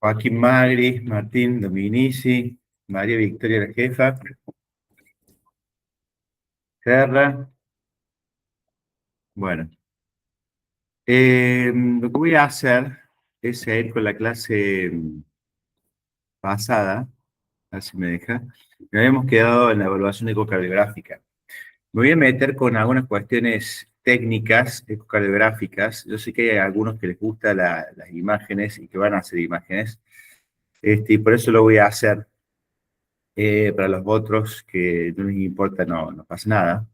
Joaquín Magri, Martín Dominici, María Victoria la jefa, Serra. Bueno, lo que voy a hacer es ir con la clase pasada, a ver si me deja. Me habíamos quedado en la evaluación ecocardiográfica. Me voy a meter con algunas cuestiones técnicas ecocardiográficas. Yo sé que hay algunos que les gustan las imágenes y que van a hacer imágenes, y por eso lo voy a hacer. Para los otros que no les importa, no pasa nada.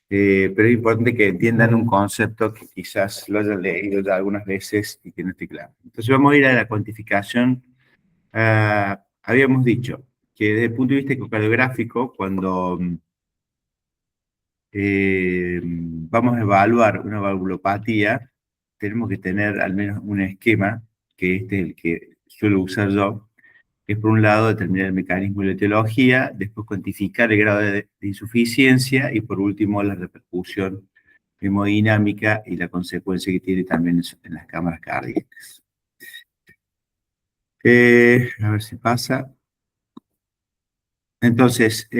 Pero es importante que entiendan un concepto que quizás lo hayan leído ya algunas veces y que no esté claro. Entonces vamos a ir a la cuantificación. Habíamos dicho que desde el punto de vista ecocardiográfico, cuando vamos a evaluar una valvulopatía, tenemos que tener al menos un esquema, que este es el que suelo usar yo, que es por un lado determinar el mecanismo y la etiología, después cuantificar el grado de insuficiencia y por último la repercusión hemodinámica y la consecuencia que tiene también en las cámaras cardíacas. A ver si pasa. Entonces,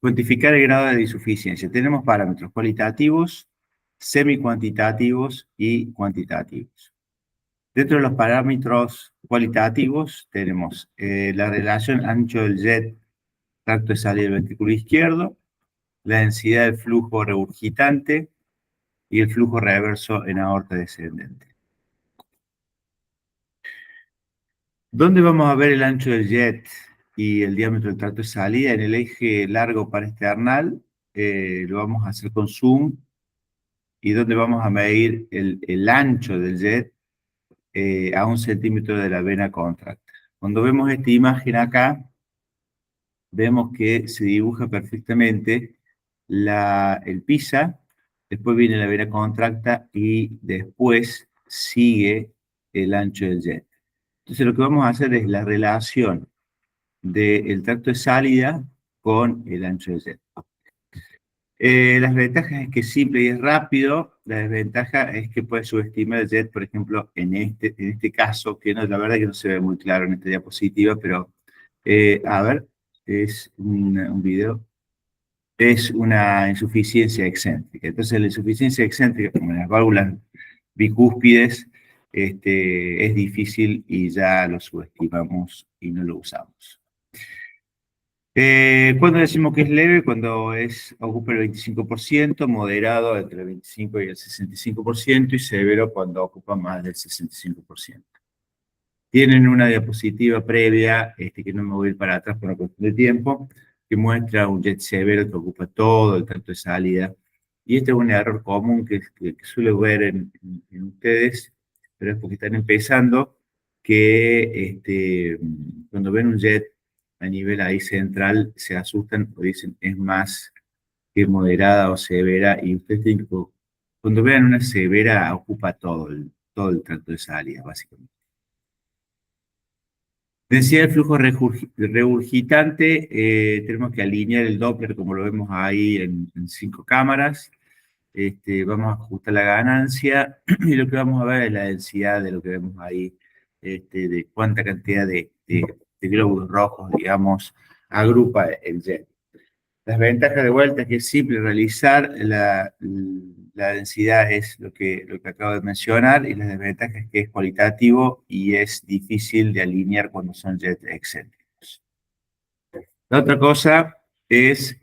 cuantificar el grado de insuficiencia. Tenemos parámetros cualitativos, semi-cuantitativos y cuantitativos. Dentro de los parámetros cualitativos tenemos la relación ancho del jet tracto de salida del ventrículo izquierdo, la densidad del flujo regurgitante y el flujo reverso en aorta descendente. ¿Dónde vamos a ver el ancho del jet y el diámetro del tracto de salida? En el eje largo parasternal, lo vamos a hacer con zoom, y donde vamos a medir el ancho del jet a 1 centímetro de la vena contracta. Cuando vemos esta imagen acá, vemos que se dibuja perfectamente el PISA, después viene la vena contracta y después sigue el ancho del jet. Entonces lo que vamos a hacer es la relación del tracto de salida con el ancho del jet. Las ventajas es que es simple y es rápido. La desventaja es que puede subestimar el jet, por ejemplo, en este caso, que no, la verdad que no se ve muy claro en esta diapositiva, pero a ver, es un video. Es una insuficiencia excéntrica. Entonces, la insuficiencia excéntrica, como en las válvulas bicúspides, es difícil y ya lo subestimamos y no lo usamos. ¿Cuándo decimos que es leve? Cuando ocupa el 25%, moderado entre el 25 y el 65%, y severo cuando ocupa más del 65%. Tienen una diapositiva previa, que no me voy a ir para atrás por una cuestión de tiempo, que muestra un jet severo que ocupa todo el tracto de salida. Y este es un error común que suelo ver en ustedes, pero es porque están empezando, que cuando ven un jet a nivel ahí central, se asustan o dicen es más que moderada o severa, y ustedes tienen que, cuando vean una severa, ocupa todo el tracto de salida, básicamente. Densidad del flujo regurgitante, tenemos que alinear el Doppler como lo vemos ahí en 5 cámaras. Vamos a ajustar la ganancia y lo que vamos a ver es la densidad de lo que vemos ahí, de cuánta cantidad de glóbulos rojos, digamos, agrupa el jet. Las ventajas de vuelta es que es simple realizar, la densidad es lo que acabo de mencionar, y las desventajas es que es cualitativo y es difícil de alinear cuando son jets excéntricos. La otra cosa es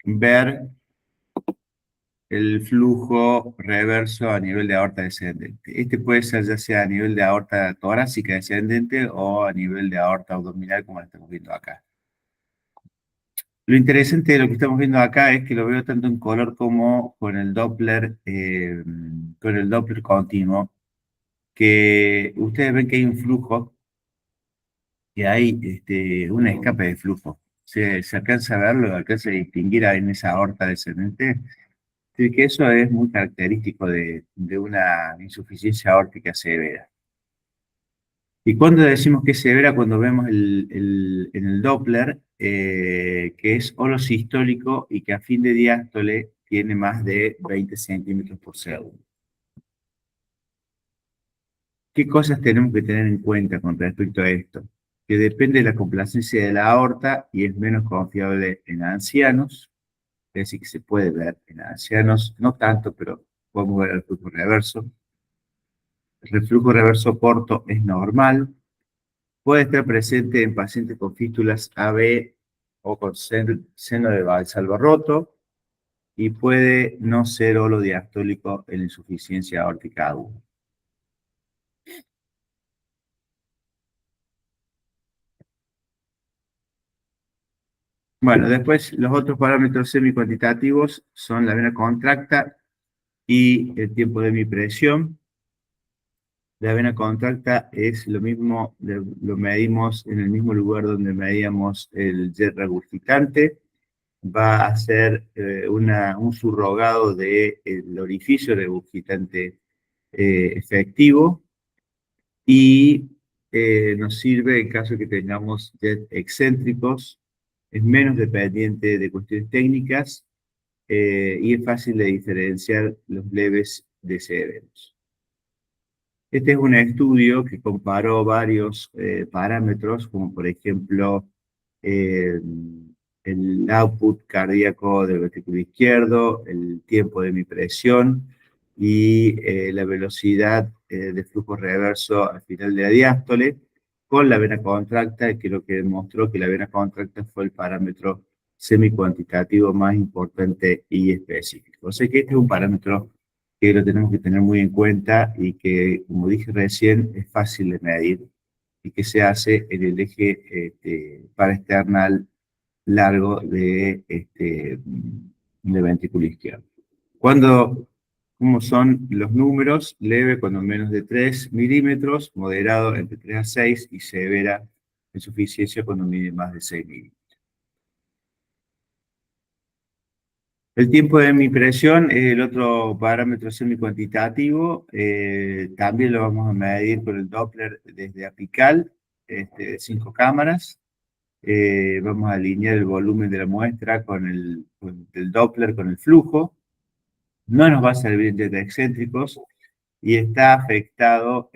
ver el flujo reverso a nivel de aorta descendente. Este puede ser ya sea a nivel de aorta torácica descendente o a nivel de aorta abdominal, como lo estamos viendo acá. Lo interesante de lo que estamos viendo acá es que lo veo tanto en color como con el Doppler continuo, que ustedes ven que hay un flujo, que hay un escape de flujo. Se alcanza a verlo, alcanza a distinguir ahí en esa aorta descendente. Sí, que eso es muy característico de una insuficiencia aórtica severa. ¿Y cuándo decimos que es severa? Cuando vemos en el Doppler, que es holosistólico y que a fin de diástole tiene más de 20 centímetros por segundo. ¿Qué cosas tenemos que tener en cuenta con respecto a esto? Que depende de la complacencia de la aorta y es menos confiable en ancianos, es decir, que se puede ver en ancianos, no tanto, pero podemos ver el flujo reverso. El reflujo reverso corto es normal, puede estar presente en pacientes con fístulas AB o con seno de Valsalva roto y puede no ser holodiastólico en insuficiencia aórtica aguda. Bueno, después los otros parámetros semi-cuantitativos son la vena contracta y el tiempo de mi presión. La vena contracta es lo mismo, lo medimos en el mismo lugar donde medíamos el jet regurgitante. Va a ser un subrogado del orificio regurgitante efectivo y nos sirve en caso de que tengamos jet excéntricos. Es menos dependiente de cuestiones técnicas y es fácil de diferenciar los leves de severos. Este es un estudio que comparó varios parámetros, como por ejemplo eh, el output cardíaco del ventrículo izquierdo, el tiempo de mi presión y la velocidad de flujo reverso al final de la diástole con la vena contracta, que lo que demostró que la vena contracta fue el parámetro semi-cuantitativo más importante y específico. O sea que este es un parámetro que lo tenemos que tener muy en cuenta y que, como dije recién, es fácil de medir y que se hace en el eje paraesternal largo de ventrículo izquierdo. ¿Cómo son los números? Leve cuando menos de 3 milímetros, moderado entre 3 a 6 y severa insuficiencia cuando mide más de 6 milímetros. El tiempo de mi presión es el otro parámetro semi-cuantitativo. También lo vamos a medir con el Doppler desde apical, de 5 cámaras. Vamos a alinear el volumen de la muestra con el Doppler, con el flujo. No nos va a servir de excéntricos y está afectado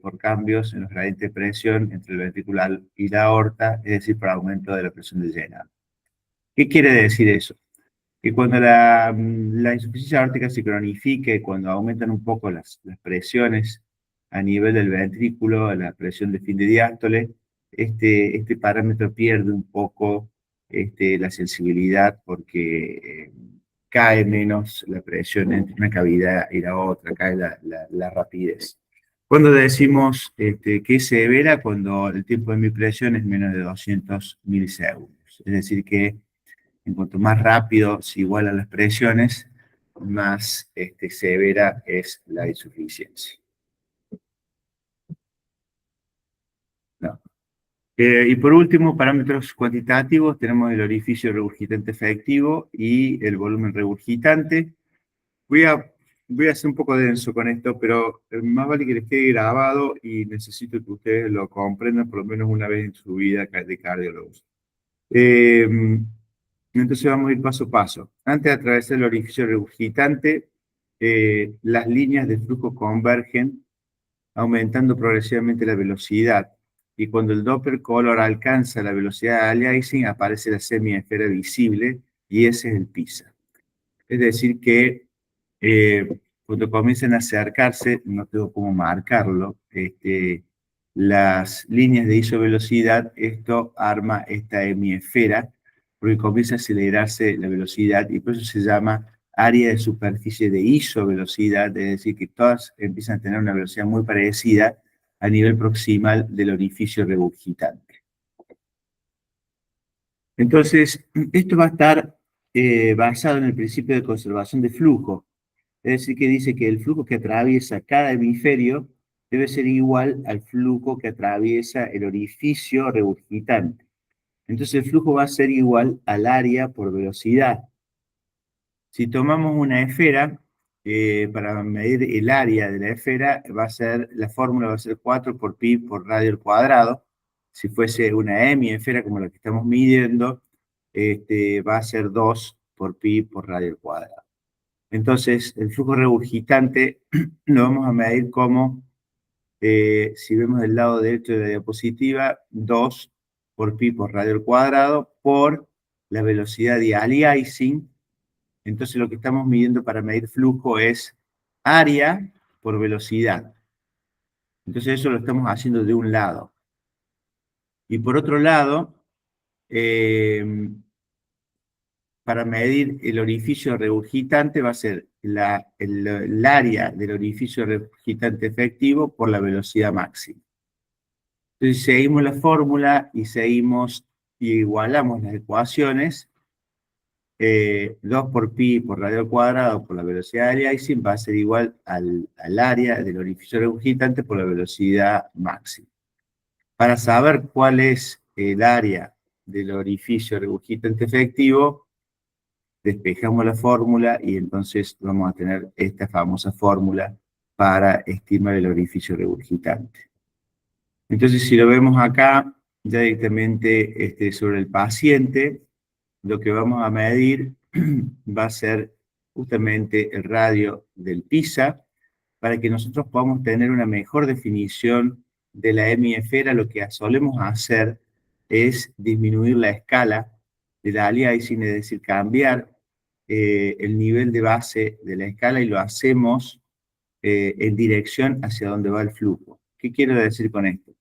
por cambios en los gradientes de presión entre el ventricular y la aorta, es decir, por aumento de la presión de llenado. ¿Qué quiere decir eso? Que cuando la insuficiencia aórtica se cronifique, cuando aumentan un poco las presiones a nivel del ventrículo, la presión de fin de diástole, este parámetro pierde un poco la sensibilidad porque cae menos la presión entre una cavidad y la otra, cae la rapidez. Cuando decimos que es severa, cuando el tiempo de mi presión es menos de 200 milisegundos. Es decir, que en cuanto más rápido se igualan las presiones, más severa es la insuficiencia. No. Y por último, parámetros cuantitativos, tenemos el orificio regurgitante efectivo y el volumen regurgitante. Voy a, voy a ser un poco denso con esto, pero más vale que les quede grabado y necesito que ustedes lo comprendan por lo menos una vez en su vida de cardiólogos. Eh, entonces vamos a ir paso a paso. Antes de atravesar el orificio regurgitante, las líneas de flujo convergen aumentando progresivamente la velocidad. Y cuando el Doppler color alcanza la velocidad de aliasing, aparece la semiesfera visible y ese es el PISA. Es decir que cuando comiencen a acercarse, no tengo cómo marcarlo, las líneas de isovelocidad, esto arma esta hemisfera, porque comienza a acelerarse la velocidad y por eso se llama área de superficie de isovelocidad, es decir, que todas empiezan a tener una velocidad muy parecida a nivel proximal del orificio regurgitante. Entonces, esto va a estar basado en el principio de conservación de flujo. Es decir, que dice que el flujo que atraviesa cada hemisferio debe ser igual al flujo que atraviesa el orificio regurgitante. Entonces el flujo va a ser igual al área por velocidad. Si tomamos una esfera, para medir el área de la esfera, la fórmula va a ser 4 por pi por radio al cuadrado. Si fuese una hemiesfera como la que estamos midiendo, va a ser 2 por pi por radio al cuadrado. Entonces, el flujo regurgitante lo vamos a medir como Si vemos del lado derecho de la diapositiva, 2 por pi por radio al cuadrado por la velocidad de aliasing. Entonces lo que estamos midiendo para medir flujo es área por velocidad. Entonces eso lo estamos haciendo de un lado. Y por otro lado, para medir el orificio regurgitante va a ser el área del orificio regurgitante efectivo por la velocidad máxima. Entonces seguimos la fórmula y seguimos y igualamos las ecuaciones. 2 por pi por radio al cuadrado por la velocidad de aliasing va a ser igual al área del orificio regurgitante por la velocidad máxima. Para saber cuál es el área del orificio regurgitante efectivo, despejamos la fórmula y entonces vamos a tener esta famosa fórmula para estimar el orificio regurgitante. Entonces, si lo vemos acá, ya directamente sobre el paciente, lo que vamos a medir va a ser justamente el radio del PISA, para que nosotros podamos tener una mejor definición de la hemiesfera. Lo que solemos hacer es disminuir la escala de la aliasing, es decir, cambiar el nivel de base de la escala y lo hacemos en dirección hacia donde va el flujo. ¿Qué quiero decir con esto?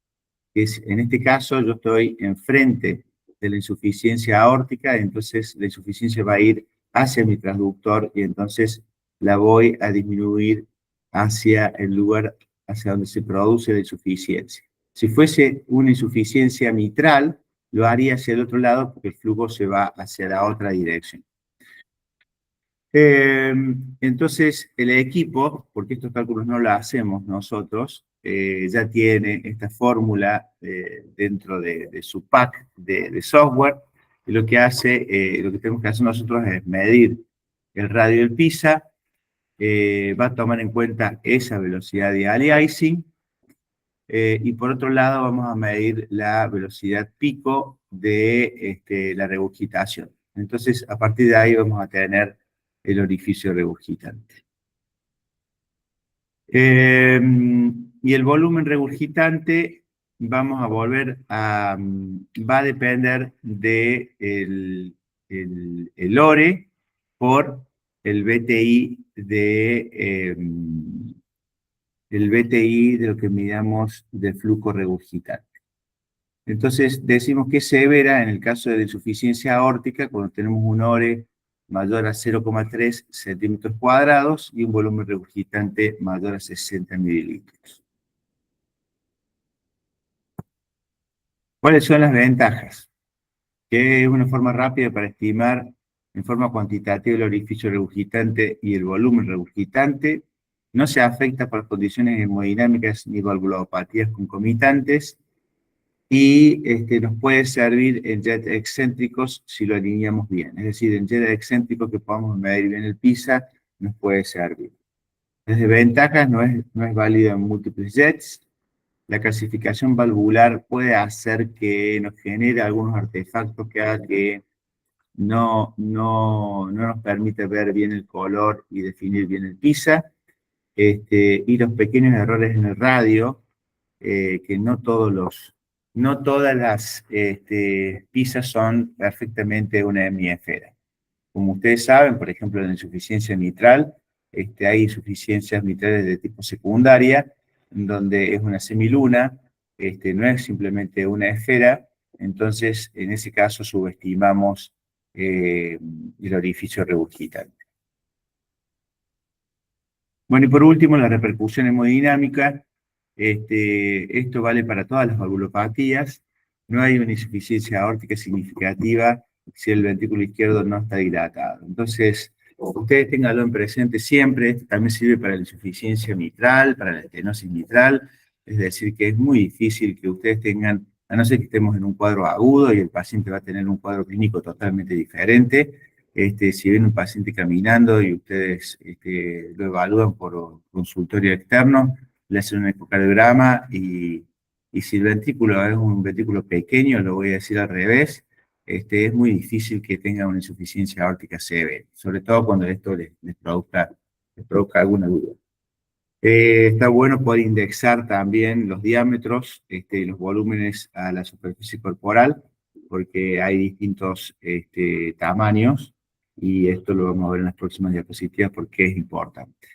En este caso yo estoy enfrente de la insuficiencia aórtica, entonces la insuficiencia va a ir hacia mi transductor y entonces la voy a disminuir hacia el lugar hacia donde se produce la insuficiencia. Si fuese una insuficiencia mitral, lo haría hacia el otro lado porque el flujo se va hacia la otra dirección. Entonces, el equipo, porque estos cálculos no los hacemos nosotros, ya tiene esta fórmula dentro de su pack de software, y lo que hace, lo que tenemos que hacer nosotros es medir el radio del PISA, va a tomar en cuenta esa velocidad de aliasing, y por otro lado vamos a medir la velocidad pico de la regurgitación. Entonces, a partir de ahí vamos a tener el orificio regurgitante. Y el volumen regurgitante, vamos a volver a, va a depender de el ORE por el BTI de lo que midamos del flujo regurgitante. Entonces decimos que es severa en el caso de la insuficiencia aórtica cuando tenemos un ORE mayor a 0,3 centímetros cuadrados y un volumen regurgitante mayor a 60 mililitros. ¿Cuáles son las ventajas? Que es una forma rápida para estimar en forma cuantitativa el orificio regurgitante y el volumen regurgitante. No se afecta por condiciones hemodinámicas ni valvulopatías concomitantes. Y nos puede servir en jet excéntricos si lo alineamos bien. Es decir, en jet excéntricos que podamos medir bien el PISA, nos puede servir. Las desventajas no es válido en múltiples jets. La calcificación valvular puede hacer que nos genere algunos artefactos que hagan que no nos permite ver bien el color y definir bien el PISA. Y los pequeños errores en el radio, que no todas las piezas son perfectamente una hemiesfera. Como ustedes saben, por ejemplo, en la insuficiencia mitral, hay insuficiencias mitrales de tipo secundaria, donde es una semiluna, no es simplemente una esfera, entonces en ese caso subestimamos el orificio regurgitante. Bueno, y por último, la repercusión hemodinámica. Esto vale para todas las valvulopatías. No hay una insuficiencia aórtica significativa si el ventrículo izquierdo no está dilatado. Entonces, ustedes tenganlo en presente siempre. Esto también sirve para la insuficiencia mitral, para la estenosis mitral. Es decir, que es muy difícil que ustedes tengan, a no ser que estemos en un cuadro agudo y el paciente va a tener un cuadro clínico totalmente diferente. Si ven un paciente caminando y ustedes lo evalúan por consultorio externo, le hacen un ecocardiograma y si el ventrículo es un ventrículo pequeño, lo voy a decir al revés, es muy difícil que tenga una insuficiencia aórtica severa, sobre todo cuando esto les produzca alguna duda. Está bueno poder indexar también los diámetros y los volúmenes a la superficie corporal, porque hay distintos tamaños, y esto lo vamos a ver en las próximas diapositivas porque es importante.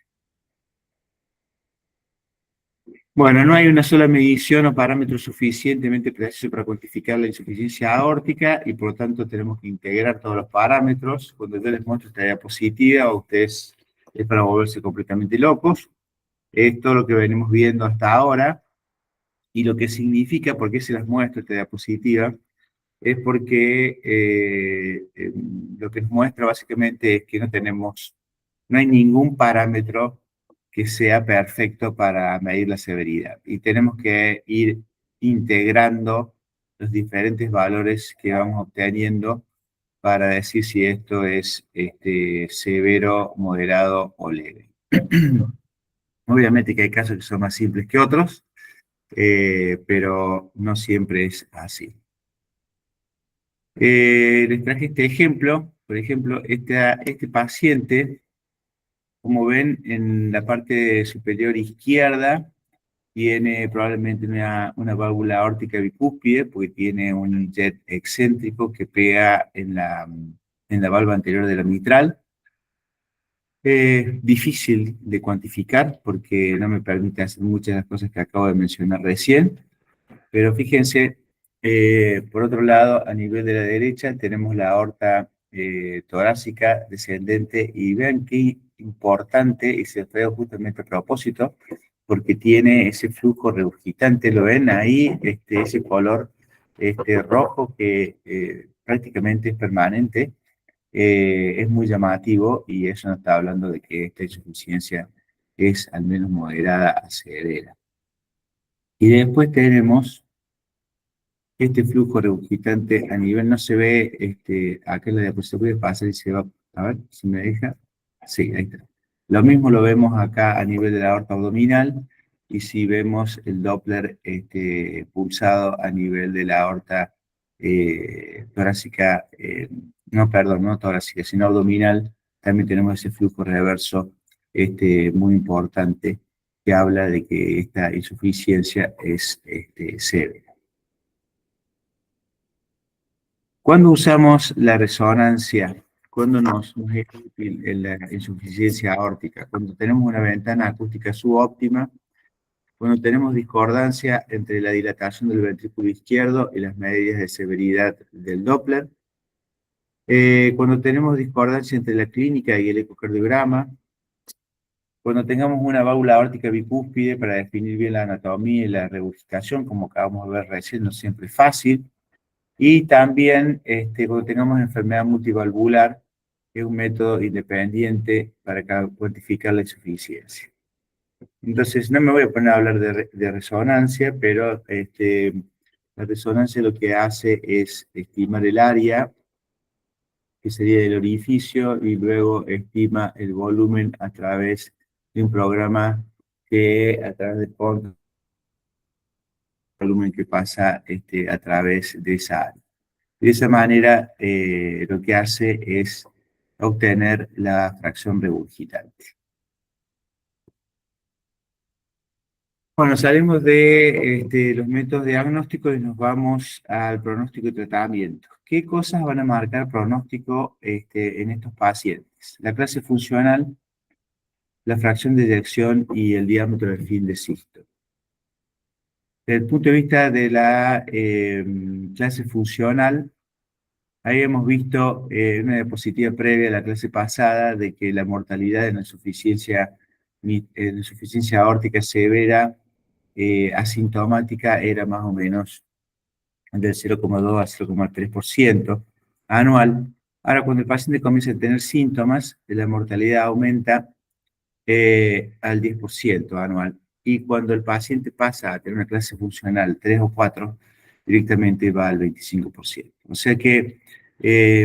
Bueno, no hay una sola medición o parámetro suficientemente preciso para cuantificar la insuficiencia aórtica, y por lo tanto tenemos que integrar todos los parámetros. Cuando yo les muestro esta diapositiva, ustedes es para volverse completamente locos. Es todo lo que venimos viendo hasta ahora, y lo que significa, por qué se las muestro esta diapositiva, es porque lo que nos muestra básicamente es que no hay ningún parámetro que sea perfecto para medir la severidad, y tenemos que ir integrando los diferentes valores que vamos obteniendo para decir si esto es severo, moderado o leve. Obviamente que hay casos que son más simples que otros, pero no siempre es así. Les traje este ejemplo. Por ejemplo, este paciente, como ven, en la parte superior izquierda tiene probablemente una válvula aórtica bicúspide, porque tiene un jet excéntrico que pega en la valva anterior de la mitral. Difícil de cuantificar porque no me permite hacer muchas de las cosas que acabo de mencionar recién. Pero fíjense, por otro lado, a nivel de la derecha tenemos la aorta torácica descendente, y vean qué importante, y se fue justamente a propósito, porque tiene ese flujo regurgitante. ¿Lo ven ahí? Ese color rojo que prácticamente es permanente, es muy llamativo, y eso nos está hablando de que esta insuficiencia es al menos moderada a severa. Y después tenemos este flujo regurgitante a nivel, no se ve, acá en la diapositiva pasa y se va, a ver si me deja. Sí, ahí está. Lo mismo lo vemos acá a nivel de la aorta abdominal, y si vemos el Doppler pulsado a nivel de la aorta torácica, no, perdón, no torácica, sino abdominal, también tenemos ese flujo reverso muy importante, que habla de que esta insuficiencia es severa. ¿Cuándo usamos la resonancia? ¿Cuándo nos es útil en la insuficiencia aórtica? Cuando tenemos una ventana acústica subóptima, cuando tenemos discordancia entre la dilatación del ventrículo izquierdo y las medidas de severidad del Doppler, cuando tenemos discordancia entre la clínica y el ecocardiograma, cuando tengamos una válvula aórtica bicúspide para definir bien la anatomía y la regurgitación, como acabamos de ver recién, no siempre es fácil. Y también cuando tengamos enfermedad multivalvular, es un método independiente para cuantificar la insuficiencia. Entonces, no me voy a poner a hablar de resonancia, pero la resonancia lo que hace es estimar el área, que sería el orificio, y luego estima el volumen a través de un programa que a través de el volumen que pasa a través de esa área. De esa manera, lo que hace es obtener la fracción regurgitante. Bueno, salimos de los métodos diagnósticos y nos vamos al pronóstico y tratamiento. ¿Qué cosas van a marcar pronóstico en estos pacientes? La clase funcional, la fracción de eyección y el diámetro del fin de cisto. Desde el punto de vista de la clase funcional, ahí hemos visto una diapositiva previa a la clase pasada de que la mortalidad en la insuficiencia aórtica severa asintomática era más o menos del 0,2 a 0,3% anual. Ahora, cuando el paciente comienza a tener síntomas, la mortalidad aumenta al 10% anual. Y cuando el paciente pasa a tener una clase funcional 3 o 4, directamente va al 25%. O sea que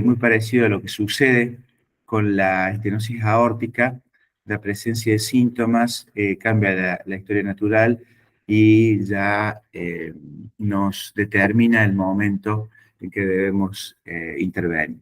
muy parecido a lo que sucede con la estenosis aórtica, la presencia de síntomas cambia la historia natural, y ya nos determina el momento en que debemos intervenir.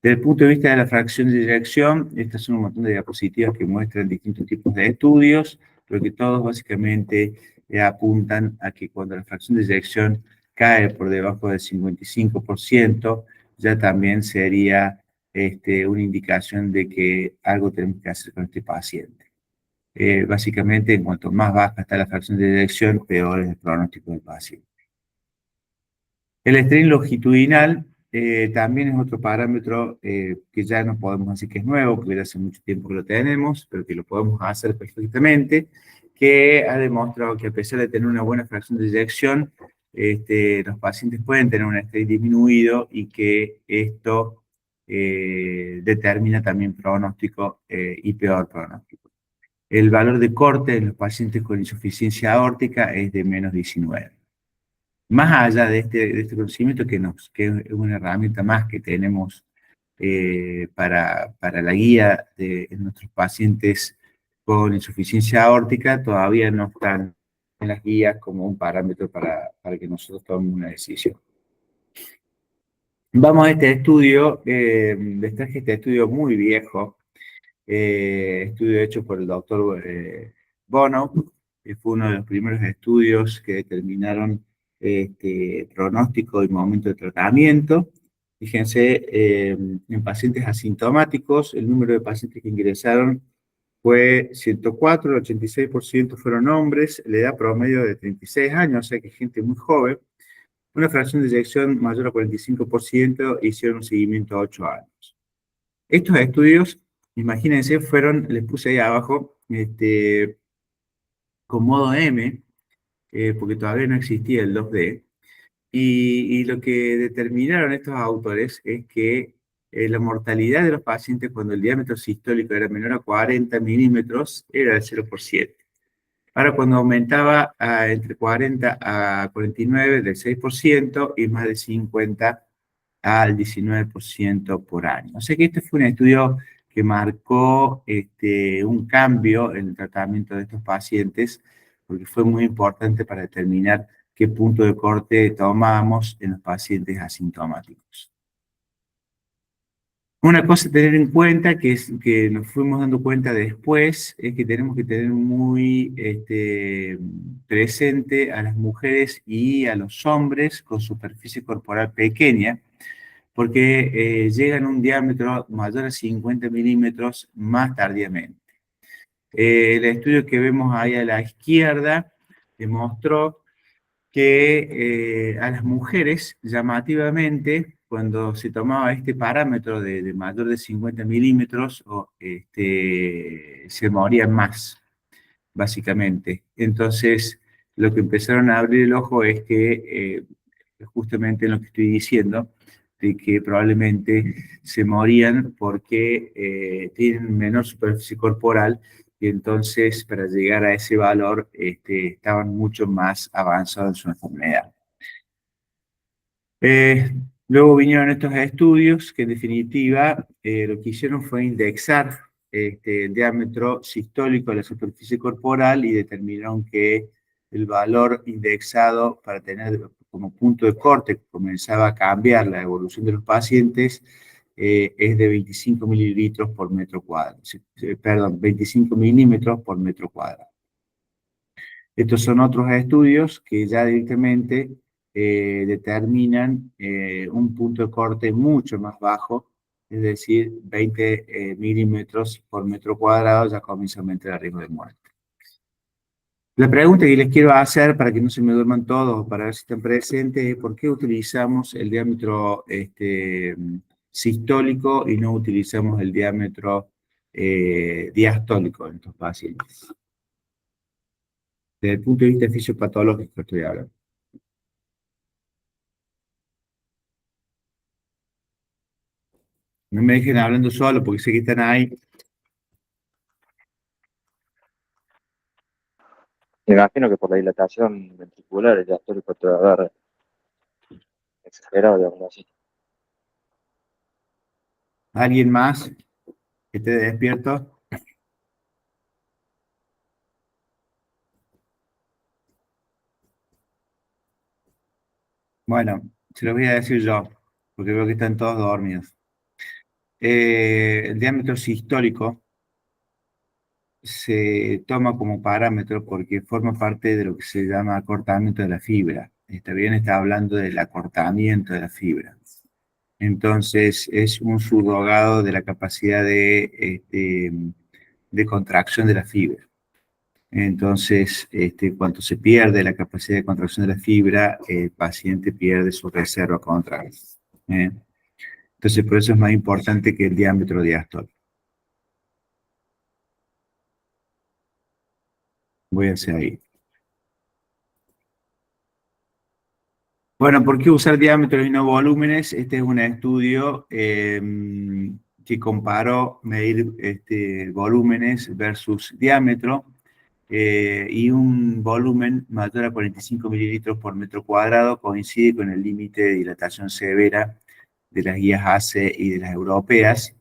Desde el punto de vista de la fracción de eyección, estas son un montón de diapositivas que muestran distintos tipos de estudios. pero que todos básicamente apuntan a que cuando la fracción de eyección cae por debajo del 55%, ya también sería una indicación de que algo tenemos que hacer con este paciente. Básicamente, en cuanto más baja está la fracción de eyección, peor es el pronóstico del paciente. El strain longitudinal también es otro parámetro que ya no podemos decir que es nuevo, porque ya hace mucho tiempo que lo tenemos, pero que lo podemos hacer perfectamente, que ha demostrado que a pesar de tener una buena fracción de eyección, los pacientes pueden tener un strain disminuido y que esto determina también pronóstico y peor pronóstico. El valor de corte en los pacientes con insuficiencia aórtica es de -19. Más allá de este conocimiento que es una herramienta más que tenemos para la guía de nuestros pacientes con insuficiencia aórtica, todavía no están en las guías como un parámetro para que nosotros tomemos una decisión. Vamos a este estudio, les traje este estudio muy viejo, estudio hecho por el doctor Bono, que fue uno de los primeros estudios que determinaron pronóstico y momento de tratamiento. Fíjense, en pacientes asintomáticos, el número de pacientes que ingresaron fue 104, el 86% fueron hombres, la edad promedio de 36 años, o sea que gente muy joven, una fracción de eyección mayor a 45%, hicieron un seguimiento a 8 años. Estos estudios, imagínense, les puse ahí abajo, con modo M, porque todavía no existía el 2D, y lo que determinaron estos autores es que la mortalidad de los pacientes cuando el diámetro sistólico era menor a 40 milímetros era del 0%. Ahora cuando aumentaba entre 40 a 49 del 6% y más de 50 al 19% por año. O sea que este fue un estudio que marcó un cambio en el tratamiento de estos pacientes, porque fue muy importante para determinar qué punto de corte tomamos en los pacientes asintomáticos. Una cosa a tener en cuenta, que nos fuimos dando cuenta después, es que tenemos que tener muy presente a las mujeres y a los hombres con superficie corporal pequeña, porque llegan a un diámetro mayor a 50 milímetros más tardíamente. El estudio que vemos ahí a la izquierda demostró que a las mujeres, llamativamente, cuando se tomaba este parámetro de mayor de 50 milímetros, se morían más, básicamente. Entonces, lo que empezaron a abrir el ojo es que, justamente en lo que estoy diciendo, de que probablemente se morían porque tienen menor superficie corporal y entonces para llegar a ese valor estaban mucho más avanzados en su enfermedad. Eh, Luego vinieron estos estudios que en definitiva lo que hicieron fue indexar el diámetro sistólico de la superficie corporal y determinaron que el valor indexado para tener como punto de corte que comenzaba a cambiar la evolución de los pacientes es de 25 mililitros por metro cuadrado, perdón, 25 milímetros por metro cuadrado. Estos son otros estudios que ya directamente determinan un punto de corte mucho más bajo, es decir, 20 milímetros por metro cuadrado, ya comienza a aumentar el riesgo de muerte. La pregunta que les quiero hacer para que no se me duerman todos, para ver si están presentes, es por qué utilizamos el diámetro sistólico y no utilizamos el diámetro diastólico en estos pacientes. Desde el punto de vista fisiopatológico estoy hablando. No me dejen hablando solo porque sé que están ahí. Me imagino que por la dilatación ventricular el diastólico te va a dar exagerado, digamos así. ¿Alguien más que esté despierto? Bueno, se los voy a decir yo, porque veo que están todos dormidos. El diámetro sistólico se toma como parámetro porque forma parte de lo que se llama acortamiento de la fibra. Está bien, está hablando del acortamiento de la fibra. Entonces, es un subrogado de la capacidad de contracción de la fibra. Entonces, cuando se pierde la capacidad de contracción de la fibra, el paciente pierde su reserva contractil. ¿Eh? Entonces, por eso es más importante que el diámetro diástolo. Voy hacia ahí. Bueno, ¿por qué usar diámetros y no volúmenes? Este es un estudio que comparó medir volúmenes versus diámetro y un volumen mayor a 45 mililitros por metro cuadrado coincide con el límite de dilatación severa de las guías ACE y de las europeas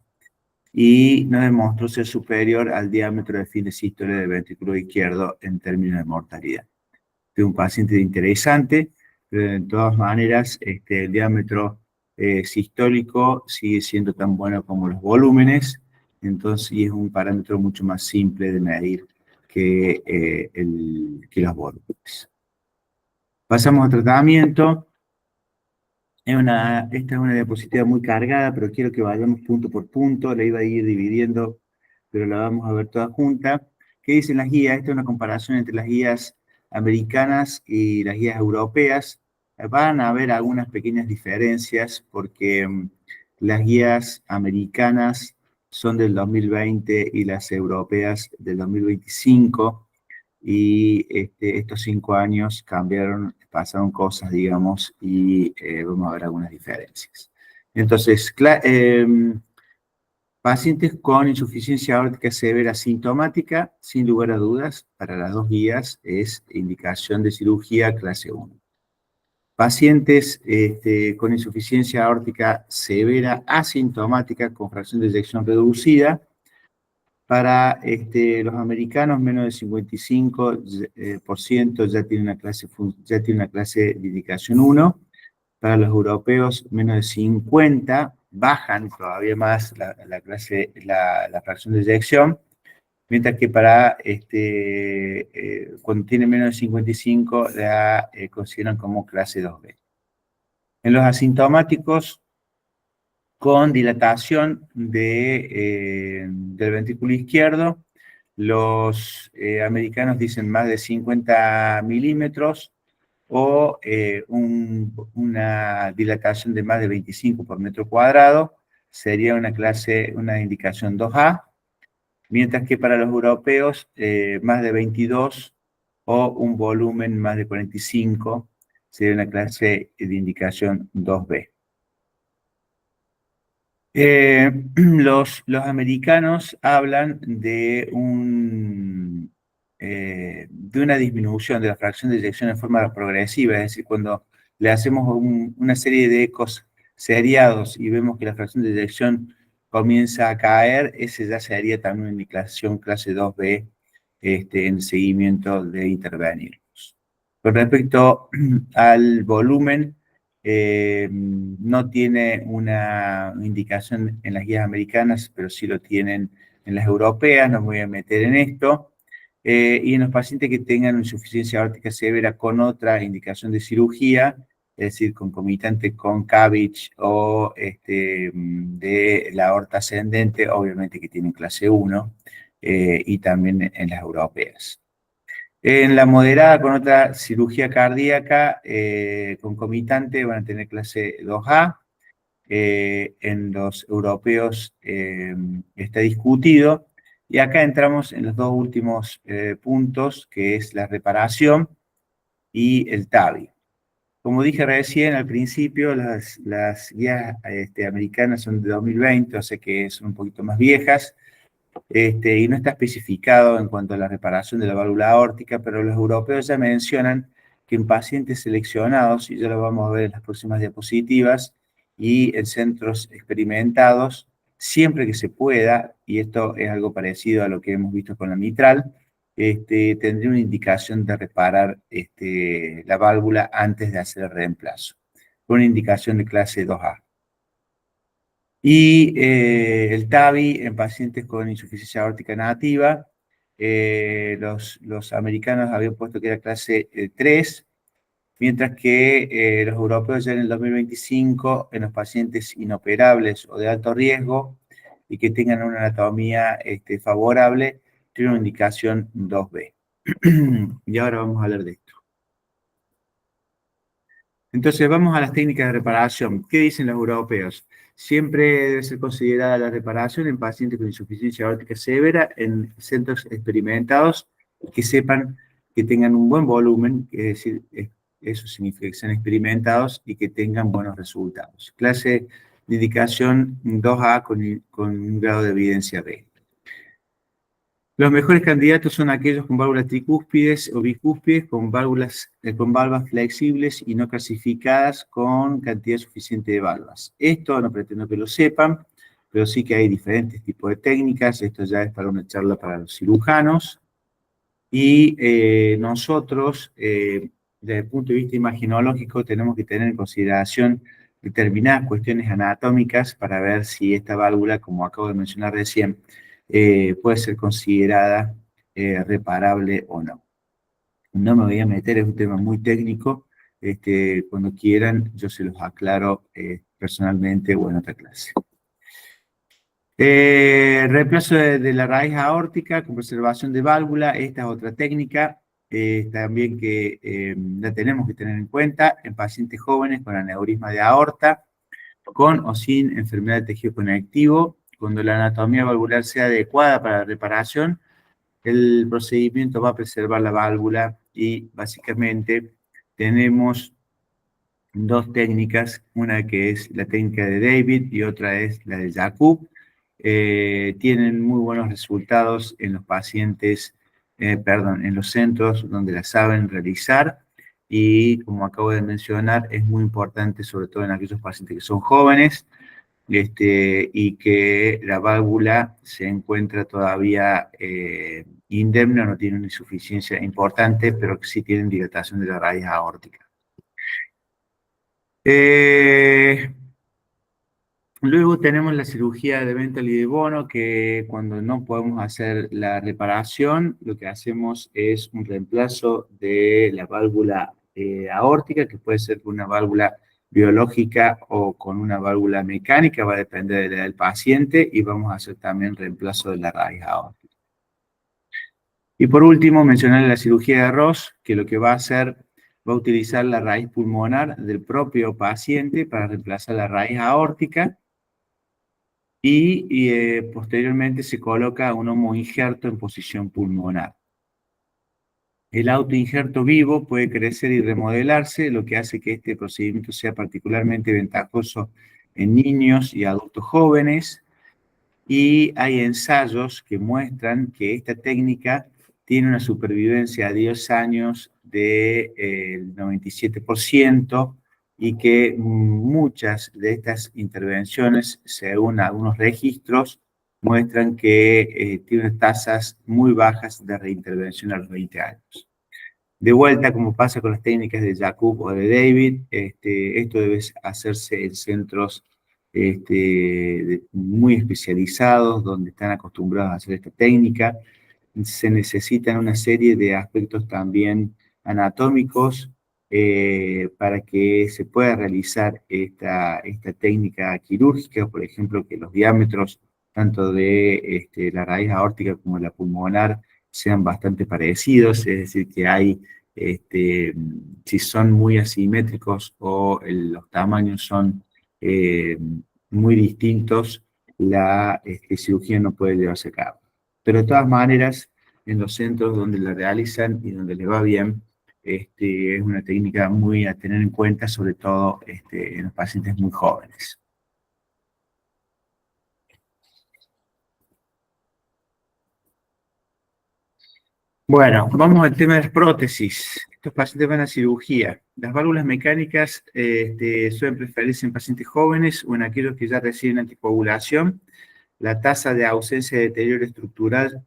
y no demostró ser superior al diámetro de fin de sístole del ventrículo izquierdo en términos de mortalidad. De un paciente interesante, pero de todas maneras el diámetro sistólico sigue siendo tan bueno como los volúmenes, entonces y es un parámetro mucho más simple de medir que los volúmenes. Pasamos a tratamiento. Esta es una diapositiva muy cargada, pero quiero que vayamos punto por punto. La iba a ir dividiendo, pero la vamos a ver toda junta. ¿Qué dicen las guías? Esta es una comparación entre las guías americanas y las guías europeas. Van a haber algunas pequeñas diferencias porque las guías americanas son del 2020 y las europeas del 2025 y estos 5 años cambiaron, pasaron cosas, digamos, y vamos a ver algunas diferencias. Entonces, pacientes con insuficiencia aórtica severa sintomática, sin lugar a dudas, para las dos guías es indicación de cirugía clase 1. Pacientes con insuficiencia aórtica severa asintomática con fracción de eyección reducida, para los americanos, menos del 55% ya tiene una clase de indicación 1. Para los europeos, menos de 50, bajan todavía más la fracción de eyección, mientras que para cuando tiene menos de 55 la consideran como clase 2B. En los asintomáticos, con dilatación del ventrículo izquierdo. Los americanos dicen más de 50 milímetros o una dilatación de más de 25 por metro cuadrado, sería una indicación 2A, mientras que para los europeos más de 22 o un volumen más de 45 sería una clase de indicación 2B. Los americanos hablan de una disminución de la fracción de eyección en forma progresiva, es decir, cuando le hacemos una serie de ecos seriados y vemos que la fracción de eyección comienza a caer, ese ya sería también una indicación clase 2B en el seguimiento de intervenirlos. Con respecto al volumen, no tiene una indicación en las guías americanas, pero sí lo tienen en las europeas, no me voy a meter en esto. Y en los pacientes que tengan insuficiencia aórtica severa con otra indicación de cirugía, es decir, concomitante con CABG o de la aorta ascendente, obviamente que tienen clase 1, y también en las europeas. En la moderada con otra cirugía cardíaca concomitante van a tener clase 2A. En los europeos está discutido. Y acá entramos en los dos últimos puntos, que es la reparación y el TAVI. Como dije recién al principio, las guías americanas son de 2020, o sea que son un poquito más viejas. Y no está especificado en cuanto a la reparación de la válvula aórtica, pero los europeos ya mencionan que en pacientes seleccionados, y ya lo vamos a ver en las próximas diapositivas, y en centros experimentados, siempre que se pueda, y esto es algo parecido a lo que hemos visto con la mitral, tendría una indicación de reparar la válvula antes de hacer el reemplazo, con una indicación de clase 2A. Y el TAVI en pacientes con insuficiencia aórtica nativa los americanos habían puesto que era clase 3, mientras que los europeos ya en el 2025, en los pacientes inoperables o de alto riesgo y que tengan una anatomía favorable, tienen una indicación 2B. Y ahora vamos a hablar de esto. Entonces vamos a las técnicas de reparación. ¿Qué dicen los europeos? Siempre debe ser considerada la reparación en pacientes con insuficiencia aórtica severa en centros experimentados que sepan que tengan un buen volumen, es decir, eso significa que sean experimentados y que tengan buenos resultados. Clase de indicación 2A con un grado de evidencia B. Los mejores candidatos son aquellos con válvulas tricúspides o bicúspides, con valvas flexibles y no calcificadas con cantidad suficiente de valvas. Esto no pretendo que lo sepan, pero sí que hay diferentes tipos de técnicas. Esto ya es para una charla para los cirujanos. Y nosotros, desde el punto de vista imaginológico, tenemos que tener en consideración determinadas cuestiones anatómicas para ver si esta válvula, como acabo de mencionar recién, puede ser considerada reparable o no. No me voy a meter, es un tema muy técnico. Cuando quieran, yo se los aclaro personalmente o en otra clase. Reemplazo de la raíz aórtica con preservación de válvula. Esta es otra técnica también que la tenemos que tener en cuenta en pacientes jóvenes con aneurisma de aorta, con o sin enfermedad de tejido conectivo. Cuando la anatomía valvular sea adecuada para la reparación, el procedimiento va a preservar la válvula y básicamente tenemos dos técnicas, una que es la técnica de David y otra es la de Jacob. Tienen muy buenos resultados en los pacientes, en los centros donde la saben realizar, y como acabo de mencionar, es muy importante sobre todo en aquellos pacientes que son jóvenes, y que la válvula se encuentra todavía indemne, no tiene una insuficiencia importante, pero que sí tienen dilatación de la raíz aórtica. Luego tenemos la cirugía de ventral y de bono, que cuando no podemos hacer la reparación, lo que hacemos es un reemplazo de la válvula aórtica, que puede ser con una válvula biológica o con una válvula mecánica, va a depender de la del paciente, y vamos a hacer también reemplazo de la raíz aórtica. Y por último, mencionar la cirugía de Ross, que lo que va a hacer, va a utilizar la raíz pulmonar del propio paciente para reemplazar la raíz aórtica, y posteriormente se coloca un homoinjerto en posición pulmonar. El autoinjerto vivo puede crecer y remodelarse, lo que hace que este procedimiento sea particularmente ventajoso en niños y adultos jóvenes, y hay ensayos que muestran que esta técnica tiene una supervivencia a 10 años del 97%, y que muchas de estas intervenciones, según algunos registros, muestran que tienen tasas muy bajas de reintervención a los 20 años. De vuelta, como pasa con las técnicas de Jacob o de David, esto debe hacerse en centros muy especializados, donde están acostumbrados a hacer esta técnica. Se necesitan una serie de aspectos también anatómicos para que se pueda realizar esta técnica quirúrgica, por ejemplo, que los diámetros tanto de la raíz aórtica como la pulmonar sean bastante parecidos, es decir, que hay, si son muy asimétricos o los tamaños son muy distintos, la cirugía no puede llevarse a cabo. Pero de todas maneras, en los centros donde la realizan y donde les va bien, es una técnica muy a tener en cuenta, sobre todo en los pacientes muy jóvenes. Bueno, vamos al tema de las prótesis. Estos pacientes van a cirugía. Las válvulas mecánicas suelen preferirse en pacientes jóvenes o en aquellos que ya reciben anticoagulación. La tasa de ausencia de deterioro estructural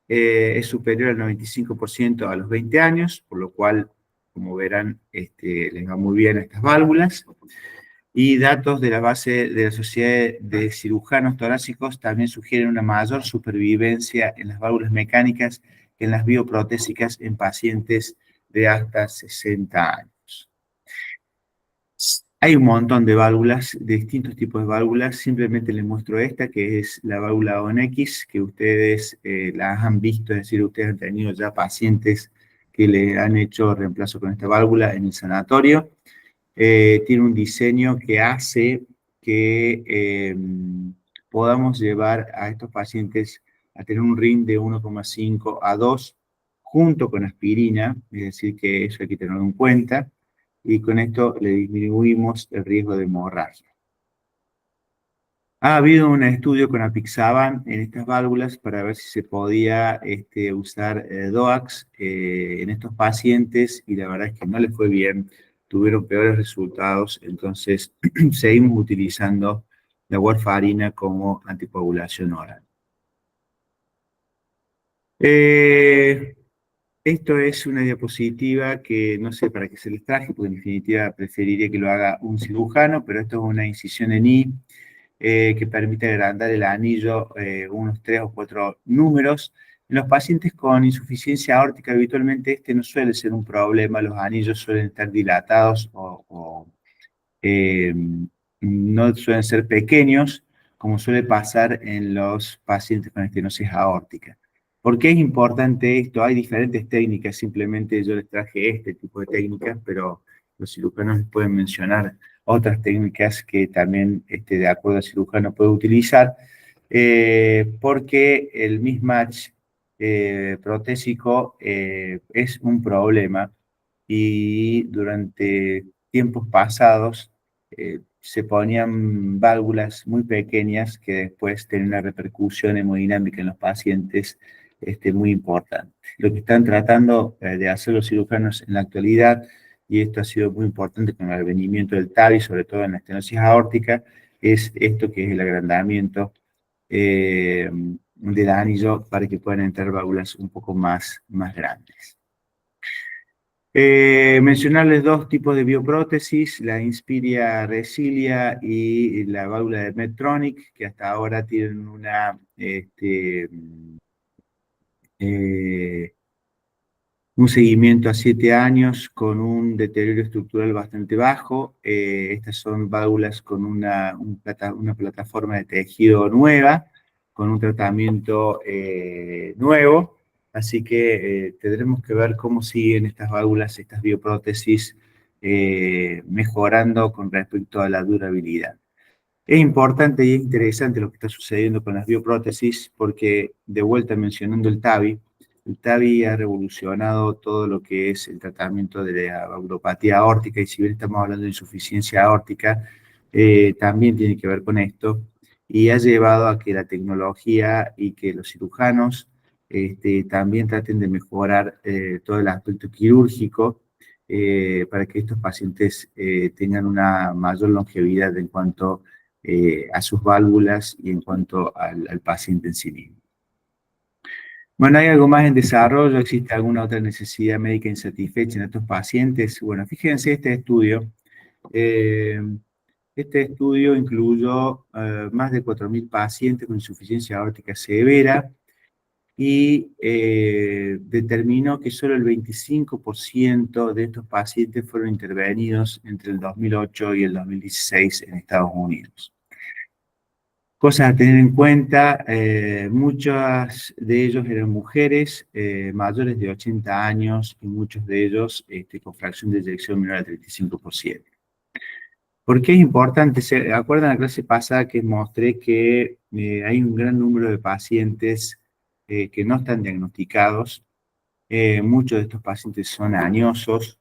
es superior al 95% a los 20 años, por lo cual, como verán, les va muy bien a estas válvulas. Y datos de la base de la Sociedad de Cirujanos Torácicos también sugieren una mayor supervivencia en las válvulas mecánicas que en las bioprotésicas en pacientes de hasta 60 años. Hay un montón de válvulas, de distintos tipos de válvulas. Simplemente les muestro esta, que es la válvula ONX, que ustedes la han visto, es decir, ustedes han tenido ya pacientes que le han hecho reemplazo con esta válvula en el sanatorio. Tiene un diseño que hace que podamos llevar a estos pacientes a tener un ring de 1,5 a 2 junto con aspirina, es decir, que eso hay que tenerlo en cuenta, y con esto le disminuimos el riesgo de hemorragia. Ha habido un estudio con apixaban en estas válvulas para ver si se podía usar DOACs en estos pacientes y la verdad es que no les fue bien, tuvieron peores resultados, entonces seguimos utilizando la warfarina como anticoagulación oral. Esto es una diapositiva que no sé para qué se les traje, porque en definitiva preferiría que lo haga un cirujano, pero esto es una incisión en I que permite agrandar el anillo unos 3 o 4 números. En los pacientes con insuficiencia aórtica habitualmente este no suele ser un problema, los anillos suelen estar dilatados o no suelen ser pequeños, como suele pasar en los pacientes con estenosis aórtica. ¿Por qué es importante esto? Hay diferentes técnicas, simplemente yo les traje este tipo de técnicas, pero los cirujanos les pueden mencionar otras técnicas que también, de acuerdo al cirujano, puede utilizar, porque el mismatch protésico es un problema y durante tiempos pasados se ponían válvulas muy pequeñas que después tienen una repercusión hemodinámica en los pacientes muy importante. Lo que están tratando de hacer los cirujanos en la actualidad, y esto ha sido muy importante con el advenimiento del TAVI, sobre todo en la estenosis aórtica, es esto que es el agrandamiento del anillo para que puedan entrar válvulas un poco más grandes. Mencionarles dos tipos de bioprótesis, la Inspiria Resilia y la válvula de Medtronic, que hasta ahora tienen un seguimiento a 7 años con un deterioro estructural bastante bajo. Estas son válvulas con una plataforma de tejido nueva, con un tratamiento nuevo. Así que tendremos que ver cómo siguen estas válvulas, estas bioprótesis, mejorando con respecto a la durabilidad. Es importante y es interesante lo que está sucediendo con las bioprótesis porque, de vuelta mencionando el TAVI ha revolucionado todo lo que es el tratamiento de la valvulopatía aórtica, y si bien estamos hablando de insuficiencia aórtica, también tiene que ver con esto, y ha llevado a que la tecnología y que los cirujanos también traten de mejorar todo el aspecto quirúrgico para que estos pacientes tengan una mayor longevidad en cuanto a sus válvulas y en cuanto al paciente en sí mismo. Bueno, ¿hay algo más en desarrollo? ¿Existe alguna otra necesidad médica insatisfecha en estos pacientes? Bueno, fíjense este estudio. Este estudio incluyó más de 4.000 pacientes con insuficiencia aórtica severa y determinó que solo el 25% de estos pacientes fueron intervenidos entre el 2008 y el 2016 en Estados Unidos. Cosas a tener en cuenta, muchas de ellos eran mujeres mayores de 80 años y muchos de ellos con fracción de eyección menor al 35%. ¿Por qué es importante? ¿Se acuerdan la clase pasada que mostré que hay un gran número de pacientes que no están diagnosticados? Muchos de estos pacientes son añosos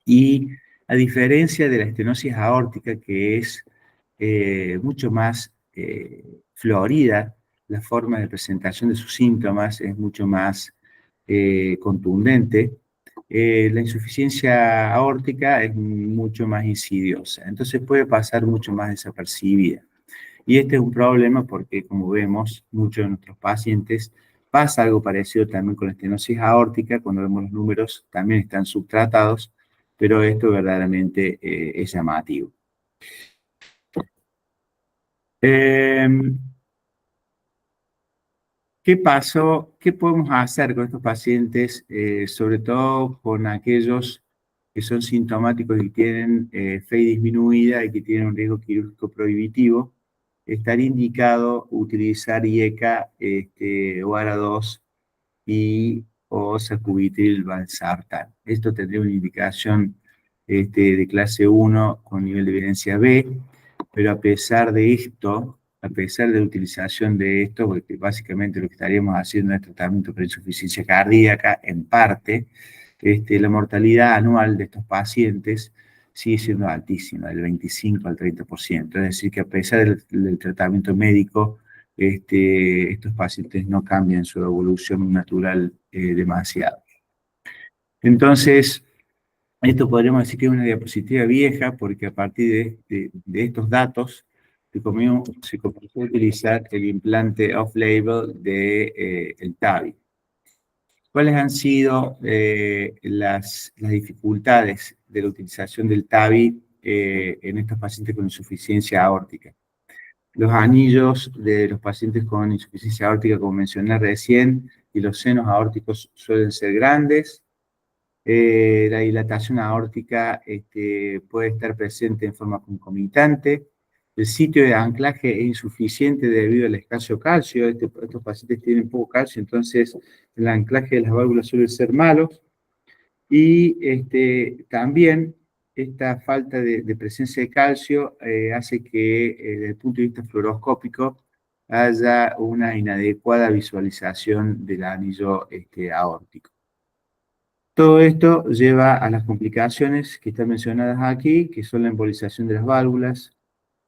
y a diferencia de la estenosis aórtica, que es mucho más florida, la forma de presentación de sus síntomas es mucho más contundente, la insuficiencia aórtica es mucho más insidiosa, entonces puede pasar mucho más desapercibida. Y este es un problema porque, como vemos, muchos de nuestros pacientes pasa algo parecido también con la estenosis aórtica, cuando vemos los números también están subtratados, pero esto verdaderamente es llamativo. ¿Qué pasó? ¿Qué podemos hacer con estos pacientes, sobre todo con aquellos que son sintomáticos y tienen fe disminuida y que tienen un riesgo quirúrgico prohibitivo? Estaría indicado utilizar IECA o ARA2 y o sacubitril valsartán. Esto tendría una indicación de clase 1 con nivel de evidencia B, pero a pesar de esto, a pesar de la utilización de esto, porque básicamente lo que estaríamos haciendo es tratamiento para insuficiencia cardíaca, en parte, la mortalidad anual de estos pacientes sigue siendo altísima, del 25 al 30%. Es decir, que a pesar del tratamiento médico, estos pacientes no cambian su evolución natural demasiado. Entonces, esto podríamos decir que es una diapositiva vieja, porque a partir de estos datos se comenzó a utilizar el implante off-label de el TAVI. ¿Cuáles han sido las dificultades de la utilización del TAVI en estos pacientes con insuficiencia aórtica? Los anillos de los pacientes con insuficiencia aórtica, como mencioné recién, y los senos aórticos suelen ser grandes. La dilatación aórtica puede estar presente en forma concomitante. El sitio de anclaje es insuficiente debido al escaso calcio. Estos pacientes tienen poco calcio, entonces el anclaje de las válvulas suele ser malo. Y también esta falta de presencia de calcio hace que desde el punto de vista fluoroscópico haya una inadecuada visualización del anillo aórtico. Todo esto lleva a las complicaciones que están mencionadas aquí, que son la embolización de las válvulas,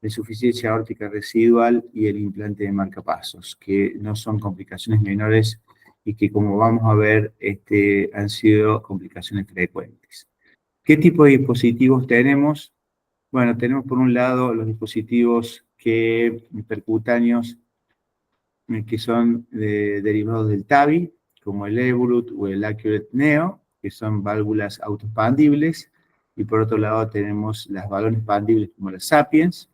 la insuficiencia aórtica residual y el implante de marcapasos, que no son complicaciones menores y que, como vamos a ver, han sido complicaciones frecuentes. ¿Qué tipo de dispositivos tenemos? Bueno, tenemos por un lado los dispositivos percutáneos que son derivados del TAVI, como el Evolut o el Accurate Neo, que son válvulas autoexpandibles, y por otro lado tenemos las balones expandibles como las Sapiens,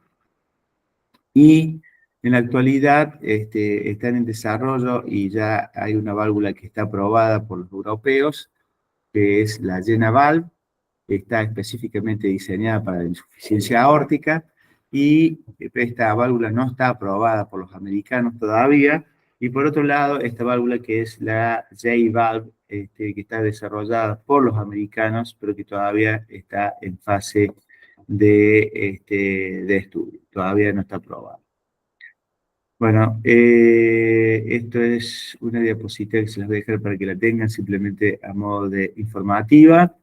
y en la actualidad están en desarrollo y ya hay una válvula que está aprobada por los europeos, que es la JenaValve, que está específicamente diseñada para la insuficiencia aórtica, y esta válvula no está aprobada por los americanos todavía. Y por otro lado, esta válvula que es la J-Valve, que está desarrollada por los americanos, pero que todavía está en fase de estudio, todavía no está aprobada. Bueno, esto es una diapositiva que se las voy a dejar para que la tengan simplemente a modo de informativa.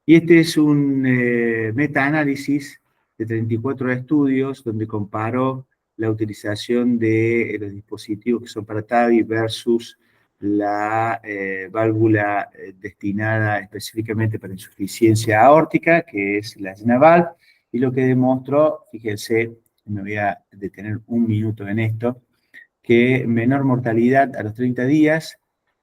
Y este es un metaanálisis de 34 estudios donde comparó la utilización de los dispositivos que son para TAVI versus la válvula destinada específicamente para insuficiencia aórtica, que es la JenaValve, y lo que demostró, fíjense, me voy a detener un minuto en esto, que menor mortalidad a los 30 días,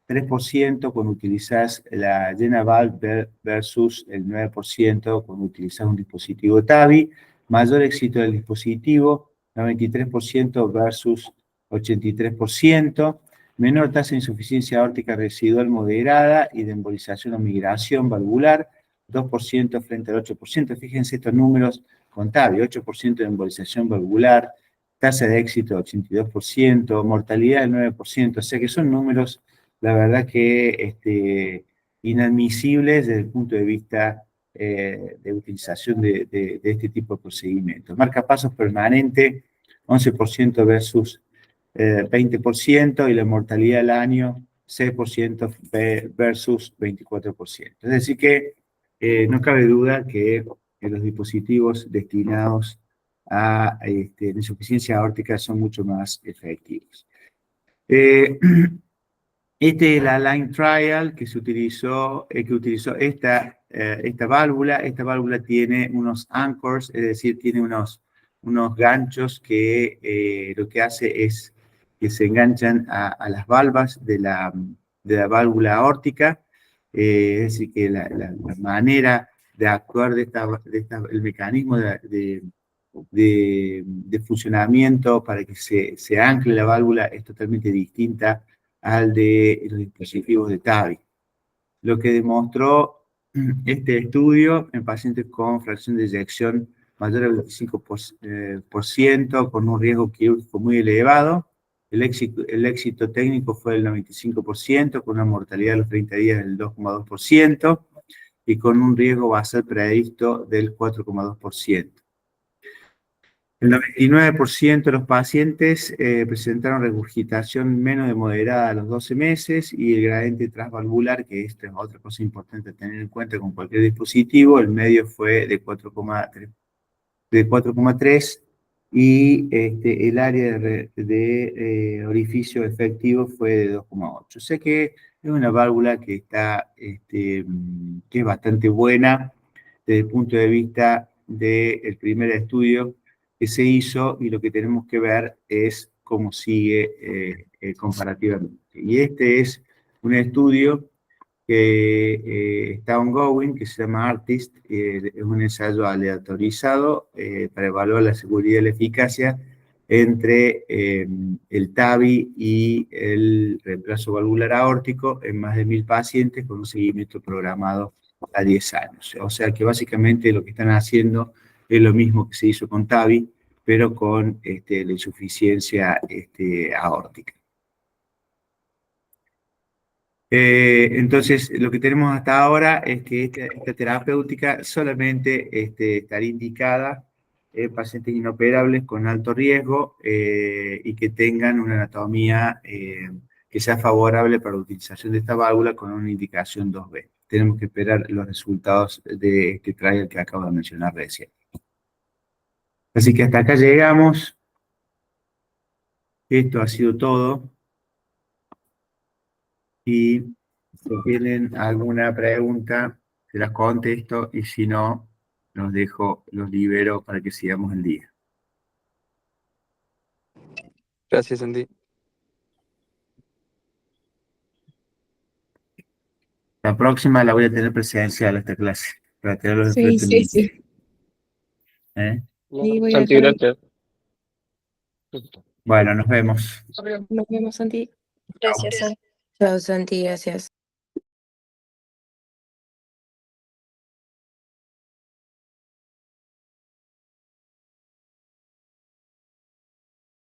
3% cuando utilizas la JenaValve versus el 9% cuando utilizas un dispositivo TAVI, mayor éxito del dispositivo, 93% versus 83%, menor tasa de insuficiencia aórtica residual moderada y de embolización o migración valvular, 2% frente al 8%. Fíjense estos números con TAVI, 8% de embolización valvular, tasa de éxito 82%, mortalidad del 9%, o sea que son números, la verdad que inadmisibles desde el punto de vista de utilización de este tipo de procedimientos. Marcapasos permanente, 11% versus 20%, y la mortalidad al año, 6% versus 24%. Es decir que no cabe duda que los dispositivos destinados a la insuficiencia aórtica son mucho más efectivos. Este es la Line Trial que utilizó esta válvula. Esta válvula tiene unos anchors, es decir, tiene unos ganchos que lo que hace es que se enganchan a las valvas de la válvula aórtica, es decir, que la manera de actuar el mecanismo de de funcionamiento para que se ancle la válvula es totalmente distinta al de los dispositivos de TAVI. Lo que demostró este estudio en pacientes con fracción de eyección mayor al 25%, con un riesgo quirúrgico muy elevado. El éxito técnico fue del 95%, con una mortalidad a los 30 días del 2,2% y con un riesgo basal previsto del 4,2%. El 99% de los pacientes presentaron regurgitación menos de moderada a los 12 meses y el gradiente transvalvular, que esto es otra cosa importante a tener en cuenta con cualquier dispositivo, el medio fue de 4,3 y el área de orificio efectivo fue de 2,8. O sea que es una válvula que está, que es bastante buena desde el punto de vista del primer estudio que se hizo, y lo que tenemos que ver es cómo sigue comparativamente. Y este es un estudio que está ongoing, que se llama ARTIST, es un ensayo aleatorizado para evaluar la seguridad y la eficacia entre el TAVI y el reemplazo valvular aórtico en más de 1000 pacientes con un seguimiento programado a 10 años. O sea que básicamente lo que están haciendo es lo mismo que se hizo con TAVI, pero con la insuficiencia aórtica. Entonces, lo que tenemos hasta ahora es que esta terapéutica solamente estaría indicada en pacientes inoperables con alto riesgo y que tengan una anatomía que sea favorable para la utilización de esta válvula con una indicación 2B. Tenemos que esperar los resultados de este trial que acabo de mencionar recién. Así que hasta acá llegamos. Esto ha sido todo. Y si tienen alguna pregunta, se las contesto, y si no, los dejo, los libero para que sigamos el día. Gracias, Andy. La próxima la voy a tener presencial esta clase, para tenerlos Sí, enfrente sí, mío. sí. ¿Eh? Sí, voy a Santi, dejar. gracias. Bueno, nos vemos. Nos vemos, Santi. Chao. Gracias, Santi. Chao, Santi, gracias.